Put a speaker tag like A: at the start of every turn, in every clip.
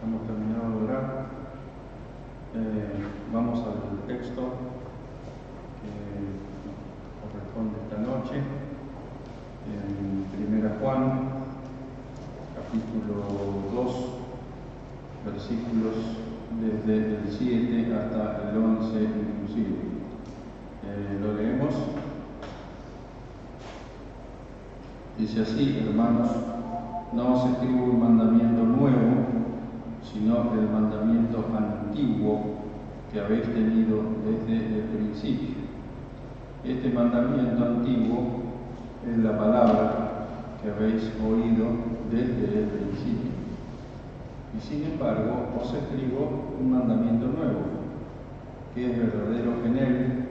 A: Hemos terminado de orar. Vamos al texto que corresponde esta noche, en 1 Juan, capítulo 2, versículos desde el 7 hasta el 11 inclusive. Lo leemos. Dice así: hermanos, no os escribo un mandamiento nuevo, sino el mandamiento antiguo que habéis tenido desde el principio. Este mandamiento antiguo es la palabra que habéis oído desde el principio. Y sin embargo, os escribo un mandamiento nuevo, que es verdadero en él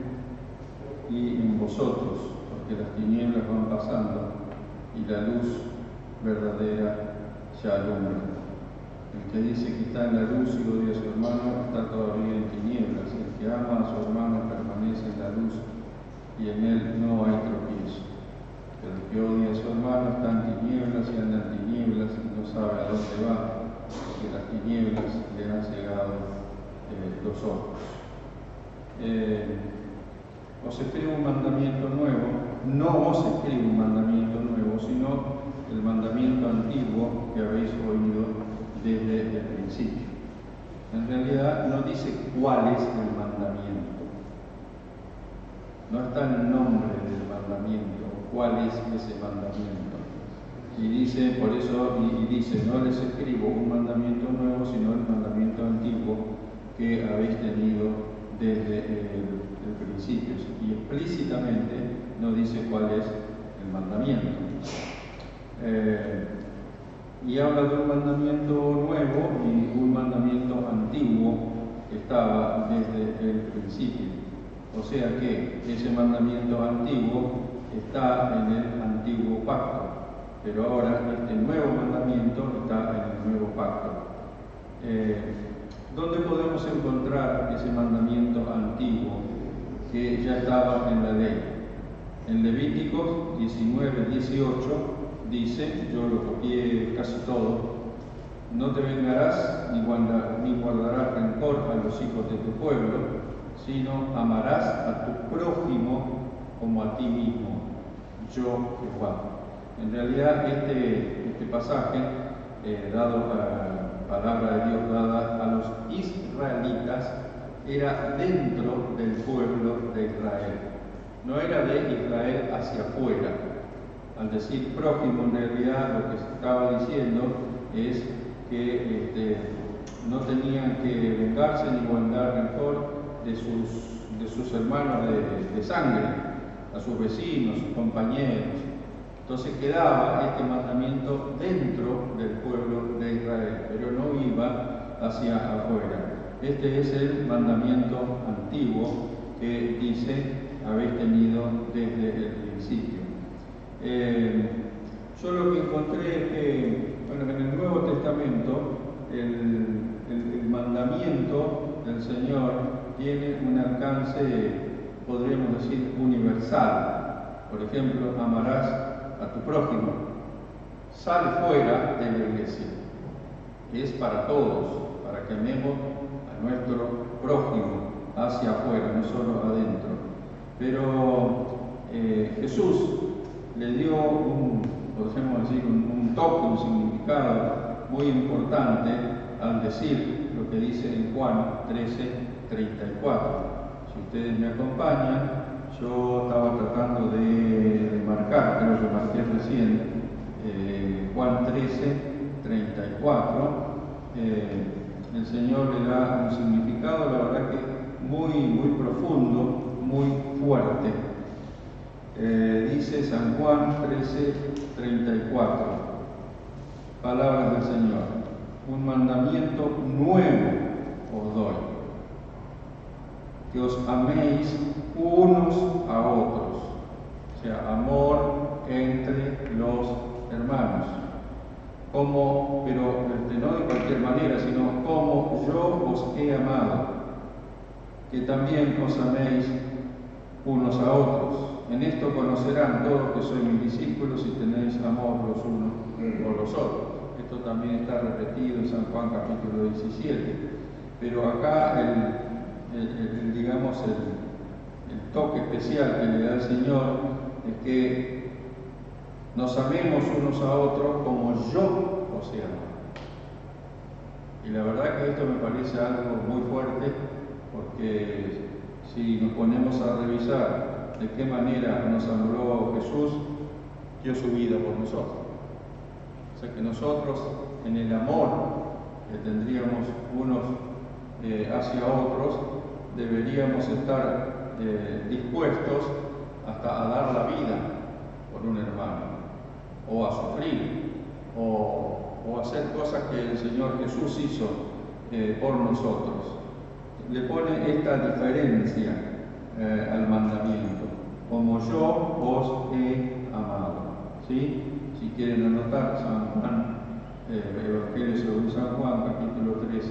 A: y en vosotros, porque las tinieblas van pasando y la luz verdadera se alumbra. El que dice que está en la luz y odia a su hermano está todavía en tinieblas. El que ama a su hermano permanece en la luz y en él no hay tropiezo. Pero el que odia a su hermano está en tinieblas y anda en tinieblas y no sabe a dónde va, porque las tinieblas le han cegado los ojos. Os escribo un mandamiento nuevo, no os escribo un mandamiento nuevo, sino el mandamiento antiguo que habéis oído desde el principio. En realidad no dice cuál es el mandamiento, no está el nombre del mandamiento, cuál es ese mandamiento. Y dice, por eso, dice, no les escribo un mandamiento nuevo, sino el mandamiento antiguo que habéis tenido desde el principio. Y explícitamente no dice cuál es el mandamiento. Y habla de un mandamiento nuevo y un mandamiento antiguo que estaba desde el principio. O sea que ese mandamiento antiguo está en el antiguo pacto, pero ahora este nuevo mandamiento está en el nuevo pacto. ¿Dónde podemos encontrar ese mandamiento antiguo que ya estaba en la ley? En Levíticos 19:18 dice, yo lo copié casi todo: no te vengarás ni guardarás rencor a los hijos de tu pueblo, sino amarás a tu prójimo como a ti mismo, yo Jehová. En realidad este pasaje, dado la palabra de Dios dada a los israelitas, era dentro del pueblo de Israel, no era de Israel hacia afuera. Al decir prójimo, en realidad lo que se estaba diciendo es que no tenían que vengarse ni guardar rencor de sus hermanos de sangre, a sus vecinos, sus compañeros. Entonces quedaba este mandamiento dentro del pueblo de Israel, pero no iba hacia afuera. Este es el mandamiento antiguo que dice habéis tenido desde el principio. Yo lo que encontré es que, en el Nuevo Testamento el mandamiento del Señor tiene un alcance, podríamos decir, universal. Por ejemplo, amarás a tu prójimo. Sale fuera de la iglesia. Es para todos, para que amemos a nuestro prójimo hacia afuera, no solo adentro. Pero Jesús le dio podemos decir, un toque, un significado muy importante al decir lo que dice en Juan 13:34. Si ustedes me acompañan, yo estaba tratando de marcar, creo que marqué recién, Juan 13:34. El Señor le da un significado, la verdad que muy, muy profundo, muy fuerte. Dice San Juan 13:34, palabras del Señor: un mandamiento nuevo os doy, que os améis unos a otros, o sea, amor entre los hermanos, pero no de cualquier manera, sino como yo os he amado, que también os améis unos a otros. En esto conocerán todos que sois mis discípulos si tenéis amor los unos por los otros. Esto también está repetido en San Juan capítulo 17. Pero acá digamos, el toque especial que le da el Señor es que nos amemos unos a otros como yo os he amado. Y la verdad que esto me parece algo muy fuerte, porque si nos ponemos a revisar de qué manera nos amó Jesús, dio su vida por nosotros. O sea que nosotros, en el amor que tendríamos unos hacia otros, deberíamos estar dispuestos hasta a dar la vida por un hermano, o a sufrir, o hacer cosas que el Señor Jesús hizo por nosotros. Le pone esta diferencia al mandamiento: como yo os he amado. ¿Sí? Si quieren anotar, San Juan, Evangelio según San Juan, capítulo 13,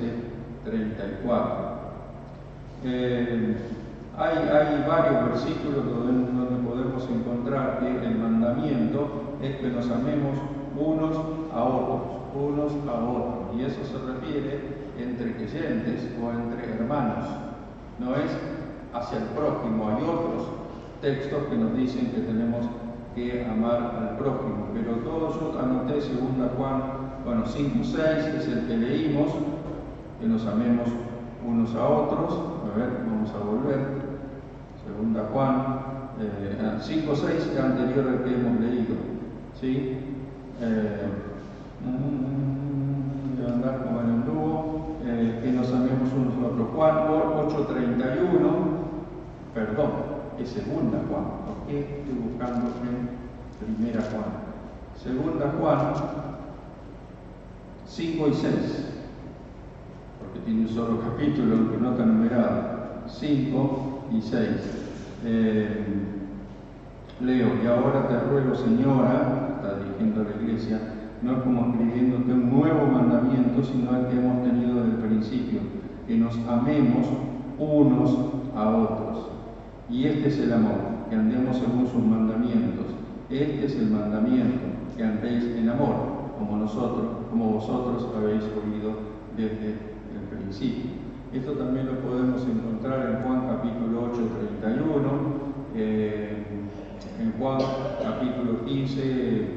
A: 34. Hay varios versículos donde podemos encontrar que el mandamiento es que nos amemos unos a otros, y eso se refiere entre creyentes o entre hermanos, no es hacia el prójimo. Hay otros textos que nos dicen que tenemos que amar al prójimo, pero todo yo anoté 2 Juan 5:6, que es el que leímos, que nos amemos unos a otros. A ver, vamos a volver. 2 Juan 5:6, que anterior al que hemos leído. ¿Sí? Voy a andar como en el dúo, que nos amemos unos a otros. Juan 8:31, perdón, es 2 Juan, porque estoy buscando en 1 Juan. 2 Juan 5 y 6, porque tiene un solo capítulo, aunque no está numerado. 5 y 6. Leo: y ahora te ruego, Señora, está dirigiendo a la iglesia, no como escribiéndote un nuevo mandamiento, sino el que hemos tenido desde el principio, que nos amemos unos a otros. Y este es el amor, que andemos según sus mandamientos. Este es el mandamiento, que andéis en amor, como vosotros habéis oído desde el principio. Esto también lo podemos encontrar en Juan capítulo 8:31, en Juan capítulo 15,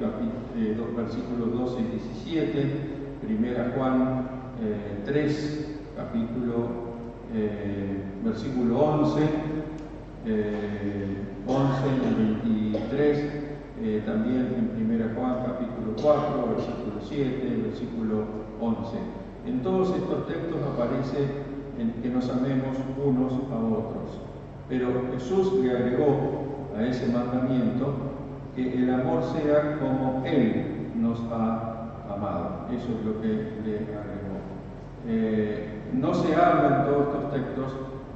A: versículos 12 y 17, 1 Juan 3, versículo 11 y 23, también en 1 Juan capítulo 4, versículo 7, versículo 11. En todos estos textos aparece que nos amemos unos a otros, pero Jesús le agregó a ese mandamiento que el amor sea como Él nos ha amado. Eso es lo que le agregó. No se habla en todos estos textos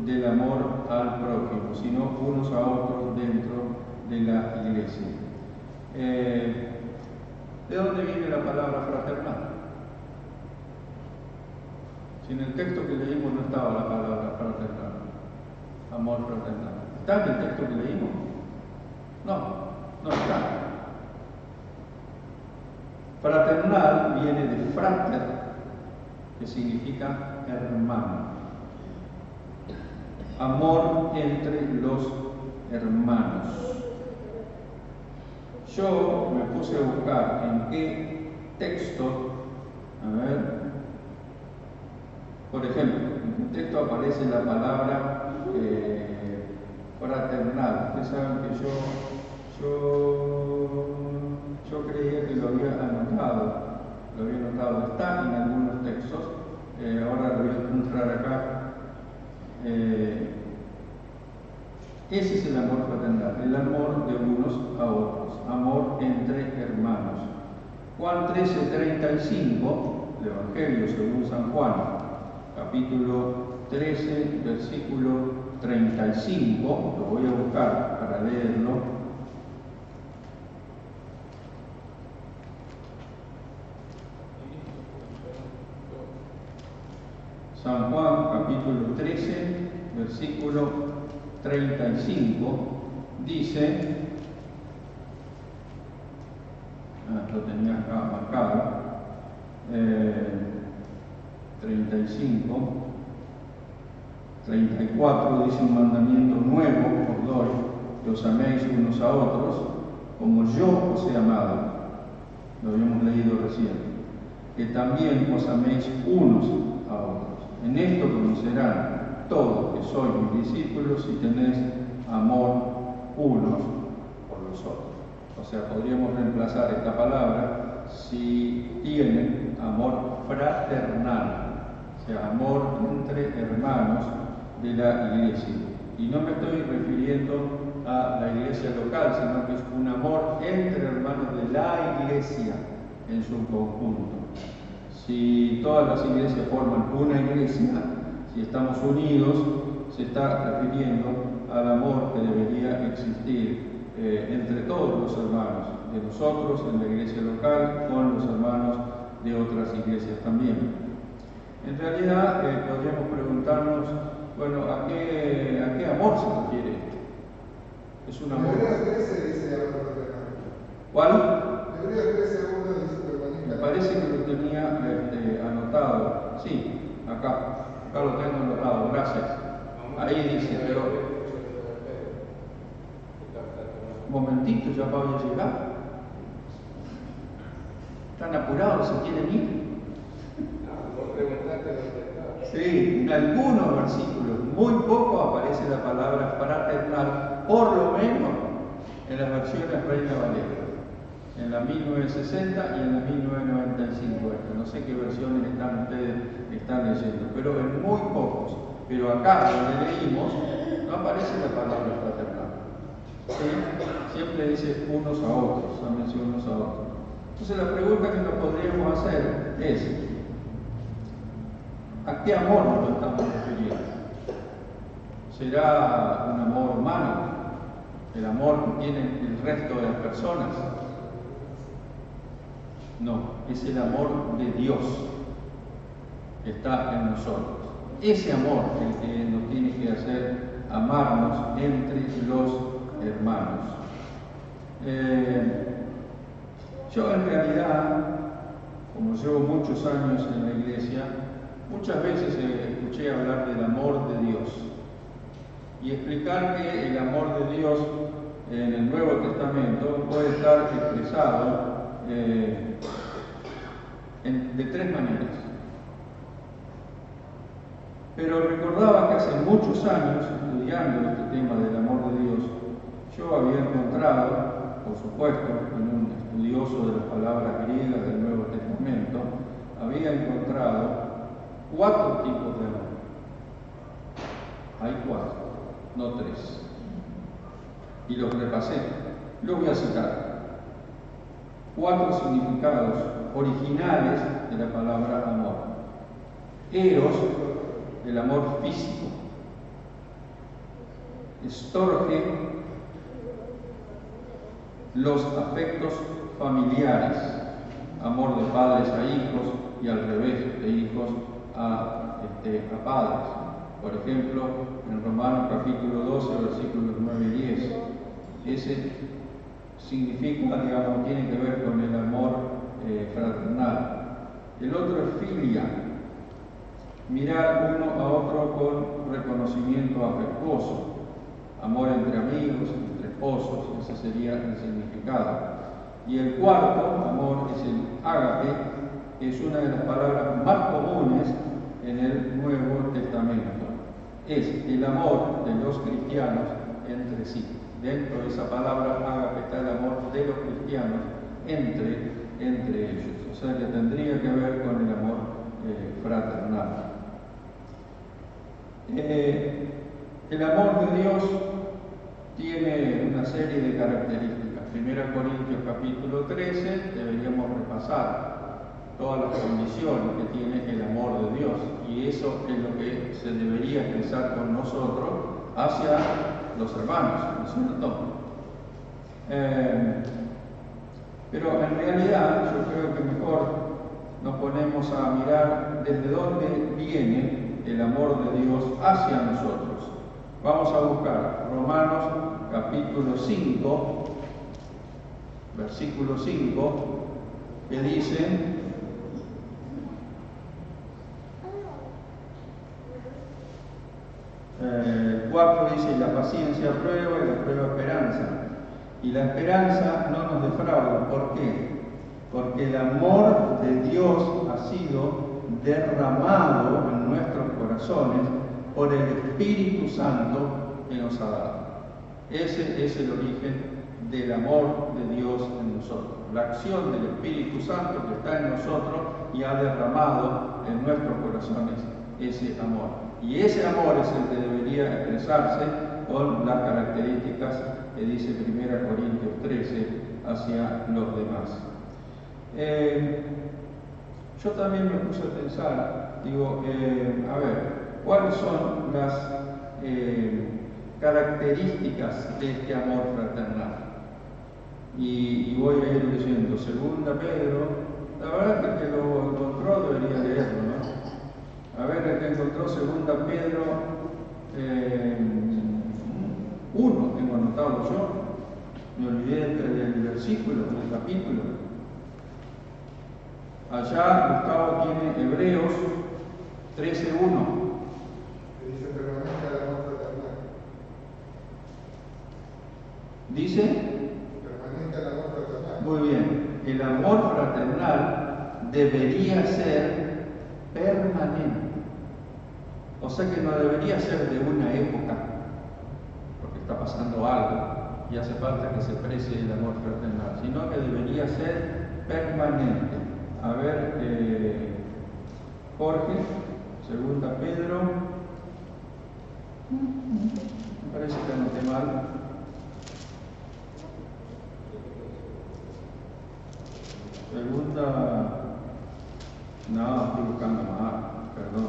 A: del amor al prójimo, sino unos a otros dentro de la iglesia. ¿De dónde viene la palabra fraternal? Si en el texto que leímos no estaba la palabra fraternal, amor fraternal. ¿Está en el texto que leímos? No está. Fraternal viene de frater, que significa hermano. Amor entre los hermanos. Yo me puse a buscar en qué texto, por ejemplo, en el texto aparece la palabra fraternal. Ustedes saben que yo creía que lo había anotado. Está en algunos textos, ahora lo voy a encontrar acá. Ese es el amor fraternal, el amor de unos a otros, amor entre hermanos. Juan 13:35, el Evangelio según San Juan, capítulo 13, versículo 35, lo voy a buscar para leerlo. San Juan, capítulo 13, versículo 35, dice, lo tenía acá marcado, 35, 34 dice: un mandamiento nuevo os doy, que os améis unos a otros, como yo os he amado. Lo habíamos leído recién. Que también os améis unos a otros. En esto conocerán todos que sois mis discípulos si tenéis amor unos por los otros. O sea, podríamos reemplazar esta palabra si tienen amor fraternal, o sea, amor entre hermanos de la iglesia. Y no me estoy refiriendo a la iglesia local, sino que es un amor entre hermanos de la iglesia en su conjunto. Si todas las iglesias forman una iglesia, si estamos unidos, se está refiriendo al amor que debería existir entre todos los hermanos de nosotros en la iglesia local con los hermanos de otras iglesias también. En realidad podríamos preguntarnos, bueno, ¿a qué amor se refiere esto? Es un amor. ¿Cuál? Me parece que lo tenía anotado. Sí, acá lo tengo anotado, gracias. Ahí dice, pero un momentito, ya voy a llegar. ¿Están apurados? ¿Se quieren ir? Sí, en algunos versículos, muy poco aparece la palabra fraternal, por lo menos en las versiones Reina Valera, en la 1960 y en la 1995. No sé qué versiones ustedes están leyendo, pero en muy pocos. Pero acá donde leímos no aparece la palabra fraternal. ¿Sí? Siempre dice unos a otros, ámense unos a otros. Entonces la pregunta que nos podríamos hacer es: ¿a qué amor nos estamos refiriendo? ¿Será un amor humano? ¿El amor que tienen el resto de las personas? No, es el amor de Dios que está en nosotros. Ese amor el que nos tiene que hacer amarnos entre los hermanos. Yo en realidad, como llevo muchos años en la iglesia, muchas veces escuché hablar del amor de Dios y explicar que el amor de Dios en el Nuevo Testamento puede estar expresado de tres maneras. Pero recordaba que hace muchos años, estudiando este tema del amor de Dios, yo había encontrado, por supuesto, en un estudioso de las palabras griegas del Nuevo Testamento, había encontrado 4 tipos de amor. Hay 4, no 3. Y los repasé. Los voy a citar. 4 significados originales de la palabra amor. Eros, el amor físico. Storge, los afectos familiares. Amor de padres a hijos y al revés, de hijos a padres. Por ejemplo, en Romanos capítulo 12, versículos 9 y 10. Ese significa, digamos, tiene que ver con el amor fraternal. El otro es filia, mirar uno a otro con reconocimiento afectuoso, amor entre amigos, entre esposos, ese sería el significado. Y el cuarto amor es el ágape, que es una de las palabras más comunes en el Nuevo Testamento. Es el amor de los cristianos entre sí. Dentro de esa palabra ágape está el amor de los cristianos entre ellos. O sea que tendría que ver con el amor fraternal. El amor de Dios tiene una serie de características. 1 Corintios capítulo 13, deberíamos repasar todas las condiciones que tiene el amor de Dios, y eso es lo que se debería expresar con nosotros hacia los hermanos, ¿no es cierto? Pero en realidad yo creo que mejor nos ponemos a mirar desde dónde viene el amor de Dios hacia nosotros. Vamos a buscar Romanos capítulo 5, versículo 5, que dice: paciencia prueba y la prueba esperanza. Y la esperanza no nos defrauda. ¿Por qué? Porque el amor de Dios ha sido derramado en nuestros corazones por el Espíritu Santo que nos ha dado. Ese es el origen del amor de Dios en nosotros. La acción del Espíritu Santo que está en nosotros y ha derramado en nuestros corazones ese amor. Y ese amor es el que debería expresarse con las características que dice 1 Corintios 13 hacia los demás. Yo también me puse a pensar, digo, a ver, ¿cuáles son las características de este amor fraternal? Y voy a ir leyendo 2 Pedro. La verdad que el que lo encontró debería leerlo, ¿no? A ver, el que encontró 2 Pedro 1, tengo anotado yo. Me olvidé del versículo, del capítulo. Allá Gustavo tiene Hebreos 13:1.
B: Dice permanente el amor fraternal.
A: Dice,
B: Permanente el amor fraternal.
A: muy bien, el amor fraternal debería ser permanente. O sea que no debería ser de una época, porque está pasando algo y hace falta que se exprese el amor fraternal, sino que debería ser permanente. A ver, Jorge, 2 Pedro, me parece que anoté mal. No, estoy buscando mal, perdón.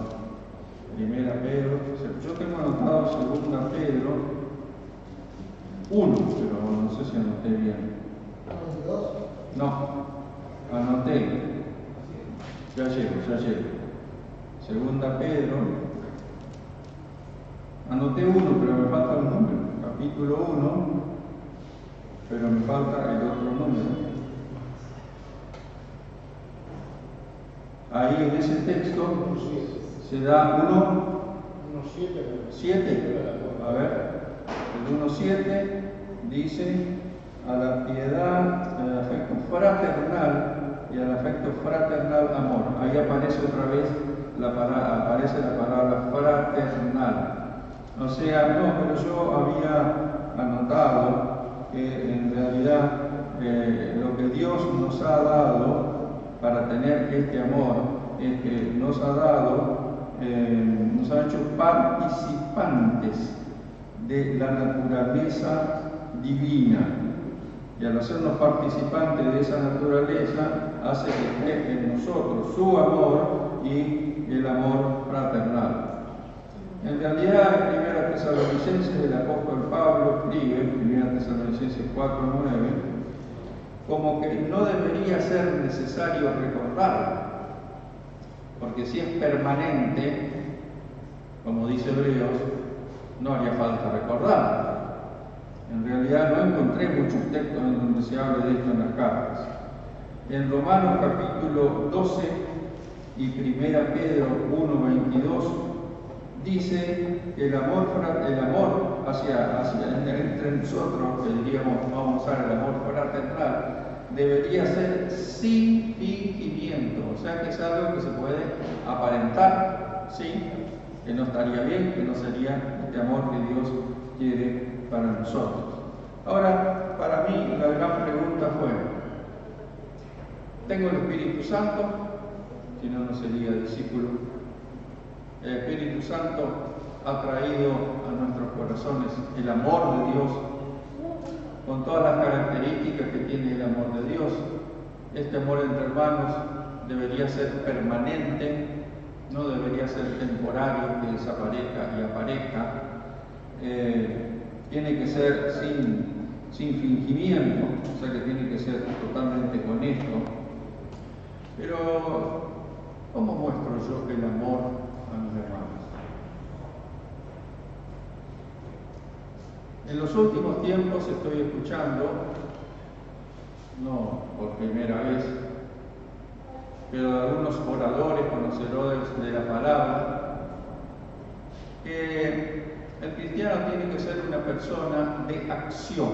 A: 1 Pedro, yo tengo anotado 2 Pedro 1, pero no sé si anoté bien. No, anoté. Ya llego. 2 Pedro. Anoté 1, pero me falta un número. Capítulo 1, pero me falta el otro número. Ahí en ese texto se da 1:7. A ver, el 1:7 dice: a la piedad, al afecto fraternal y al afecto fraternal amor. Ahí aparece otra vez la palabra fraternal. O sea, no, pero yo había anotado que en realidad lo que Dios nos ha dado para tener este amor es que nos ha hecho participantes de la naturaleza divina. Y al hacernos participantes de esa naturaleza, hace que esté en nosotros su amor y el amor fraternal. En realidad, en 1 Tesalonicenses, el apóstol Pablo escribe, 1 Tesalonicenses 4:9, como que no debería ser necesario recordarlo, porque si es permanente, como dice Hebreos, no haría falta recordarlo. En realidad no encontré muchos textos en donde se hable de esto en las cartas. En Romanos capítulo 12 y 1 Pedro 1:22 dice que el amor entre nosotros, que diríamos, vamos a usar el amor fraternal, debería ser sin fingimiento, o sea que es algo que se puede aparentar, sí, que no estaría bien, que no sería este amor que Dios quiere para nosotros. Ahora, para mí la gran pregunta fue: ¿tengo el Espíritu Santo? Si no, no sería discípulo. El Espíritu Santo ha traído a nuestros corazones el amor de Dios, con todas las características que tiene el amor de Dios. Este amor entre hermanos debería ser permanente, no debería ser temporario, que desaparezca y aparezca. Tiene que ser sin fingimiento, o sea que tiene que ser totalmente honesto. Pero, ¿cómo muestro yo el amor a mis hermanos? En los últimos tiempos estoy escuchando, no por primera vez, pero de algunos oradores, conocedores de la palabra, que El cristiano tiene que ser una persona de acción.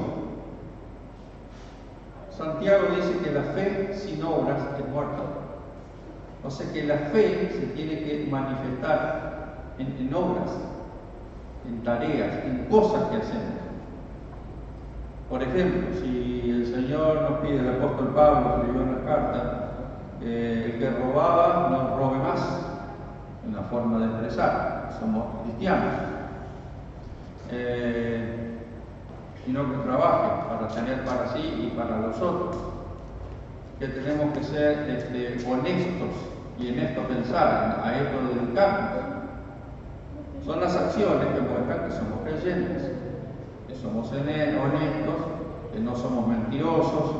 A: Santiago dice que la fe sin obras es muerta. O sea que la fe se tiene que manifestar en obras, en tareas, en cosas que hacemos. Por ejemplo, si el Señor nos pide, el apóstol Pablo escribió en la carta, el que robaba no robe más, una forma de expresar, somos cristianos, sino que trabaje para tener para sí y para los otros, que tenemos que ser honestos y en esto pensar, a esto dedicarnos. Son las acciones que muestran que somos creyentes, que somos honestos, que no somos mentirosos,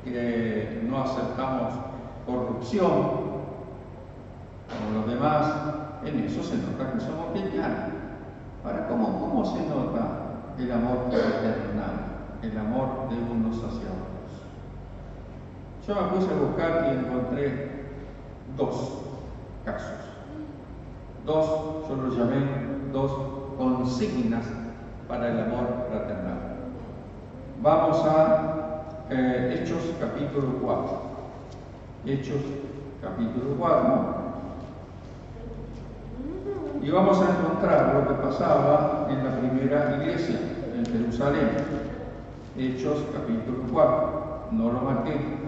A: que no aceptamos corrupción como los demás. En eso se nota que somos cristianos. Ahora, ¿cómo se nota el amor fraternal, el amor de unos hacia otros? Yo me puse a buscar y encontré dos casos. Yo los llamé dos consignas para el amor fraternal. Vamos a Hechos capítulo 4. Hechos capítulo 4. Y vamos a encontrar lo que pasaba en la primera iglesia en Jerusalén. Hechos capítulo 4. No lo marqué.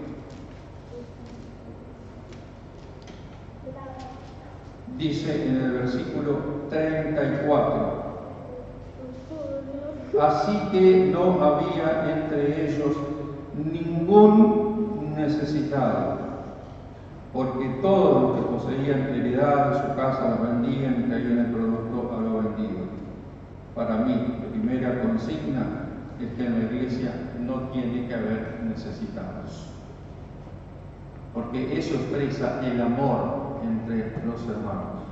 A: Dice en el versículo 34. Así que no había entre ellos ningún necesitado, porque todos los que poseían heredad de su casa la vendían y traían el producto a lo vendido. Para mí, la primera consigna es que en la iglesia no tiene que haber necesitados, porque eso expresa el amor entre los hermanos.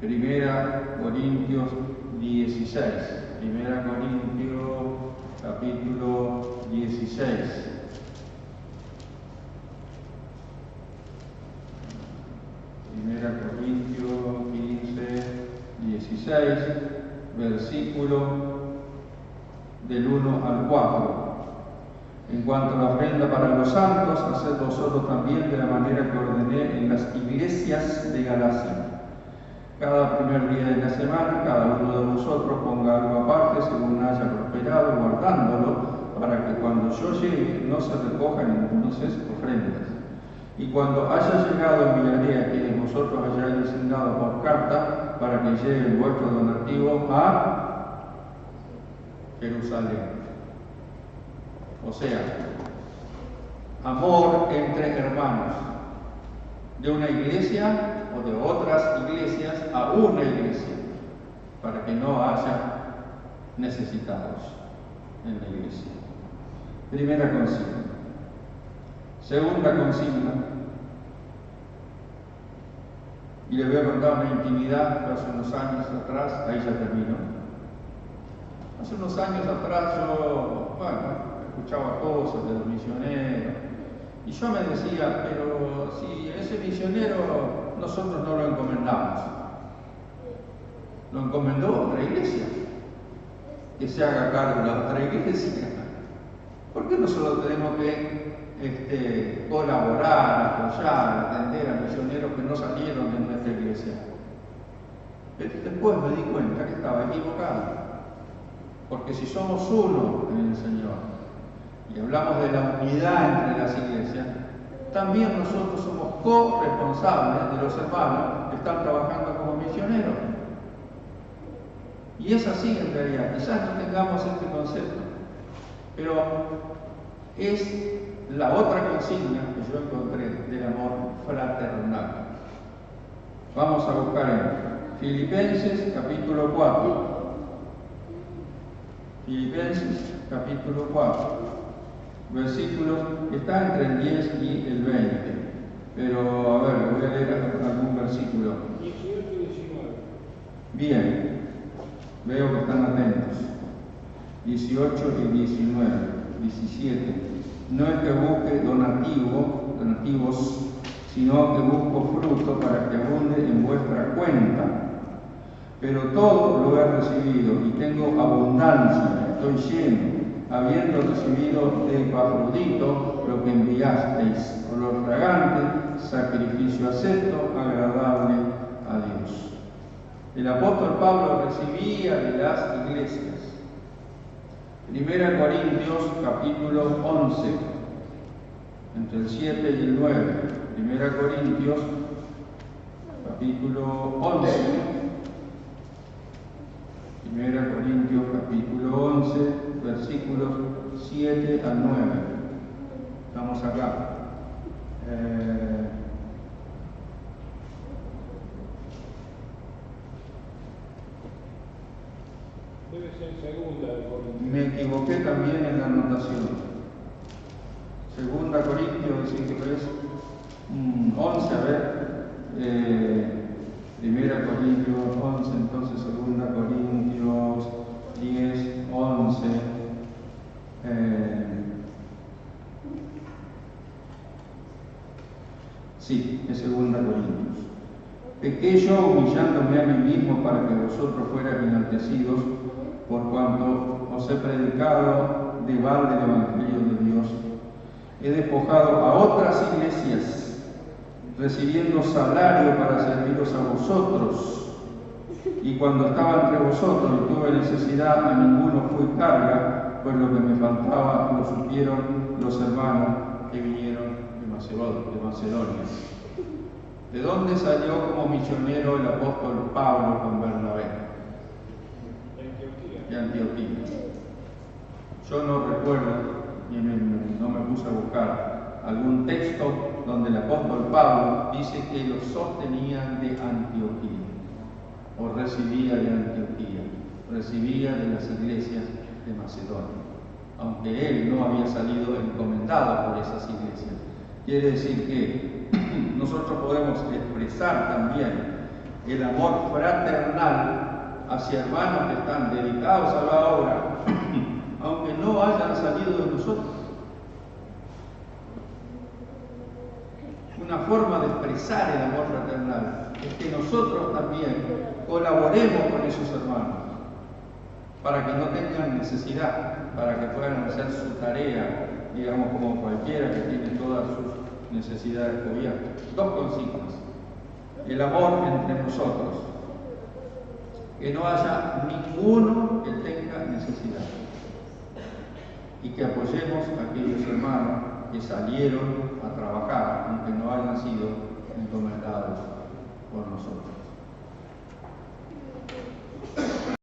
A: Primera Corintios 16. Primera Corintios capítulo 16. Primera Corintios 15, 16, versículo del 1 al 4. En cuanto a la ofrenda para los santos, haced vosotros también de la manera que ordené en las iglesias de Galacia. Cada primer día de la semana, cada uno de vosotros ponga algo aparte según haya prosperado, guardándolo, para que cuando yo llegue no se recojan entonces ofrendas. Y cuando haya llegado enviaré a quienes vosotros hayáis designado por carta, para que lleven vuestro donativo a Jerusalén. O sea, amor entre hermanos, de una iglesia o de otras iglesias a una iglesia, para que no haya necesitados en la iglesia. Primera consigna. Segunda consigna, y les voy a contar una intimidad de hace unos años atrás, ahí ya termino. Hace unos años atrás yo, escuchaba cosas de los misioneros, y yo me decía, pero si ese misionero nosotros no lo encomendamos, lo encomendó otra iglesia, que se haga cargo de la otra iglesia. ¿Por qué nosotros tenemos que colaborar, apoyar, atender a misioneros que no salieron de nuestra iglesia? Después me di cuenta que estaba equivocado, porque si somos uno en el Señor y hablamos de la unidad entre las iglesias, también nosotros somos corresponsables de los hermanos que están trabajando como misioneros. Y es así en realidad. Quizás no tengamos este concepto, pero es la otra consigna que yo encontré del amor fraternal. Vamos a buscar en Filipenses capítulo 4. Filipenses capítulo 4. Versículos que está entre el 10 y el 20. Pero, a ver, voy a leer algún versículo.
C: 18 y 19.
A: Bien, veo que están atentos. 18 y 19. 17. No es que busque donativos, sino que busco fruto para que abunde en vuestra cuenta. Pero todo lo he recibido y tengo abundancia, estoy lleno, habiendo recibido de Epafrodito lo que enviasteis, olor fragante, sacrificio acepto, agradable a Dios. El apóstol Pablo recibía de las iglesias. 1 Corintios capítulo 11, entre el 7 y el 9. 1 Corintios capítulo 11. 1 Corintios capítulo 11, versículos 7 al 9. Estamos acá.
C: Debe ser segunda de Corintios.
A: Me equivoqué también en la anotación. Segunda Corintios, decir que es 11, a ver. Primera Corintios 11, entonces Segunda Corintios 10, 11. Sí, es Segunda Corintios. Pequé yo humillándome a mí mismo para que vosotros fuerais enaltecidos, por cuanto os he predicado de balde el Evangelio de Dios. He despojado a otras iglesias, recibiendo salario para serviros a vosotros. Y cuando estaba entre vosotros y tuve necesidad, a ninguno fui carga, pues lo que me faltaba lo supieron los hermanos que vinieron de Macedonia. ¿De dónde salió como misionero el apóstol Pablo con Bernabé? De Antioquía. Yo no recuerdo, ni no me puse a buscar algún texto donde el apóstol Pablo dice que los sostenían de Antioquía, o recibía de Antioquía, recibía de las iglesias de Macedonia, aunque él no había salido encomendado por esas iglesias. Quiere decir que nosotros podemos expresar también el amor fraternal hacia hermanos que están dedicados a la obra, aunque no hayan salido de nosotros. Una forma de expresar el amor fraternal es que nosotros también colaboremos con esos hermanos para que no tengan necesidad, para que puedan hacer su tarea, digamos, como cualquiera que tiene todas sus necesidades cubiertas. Dos consignas: el amor entre nosotros, que no haya ninguno que tenga necesidad, y que apoyemos a aquellos hermanos que salieron a trabajar, aunque no hayan sido encomendados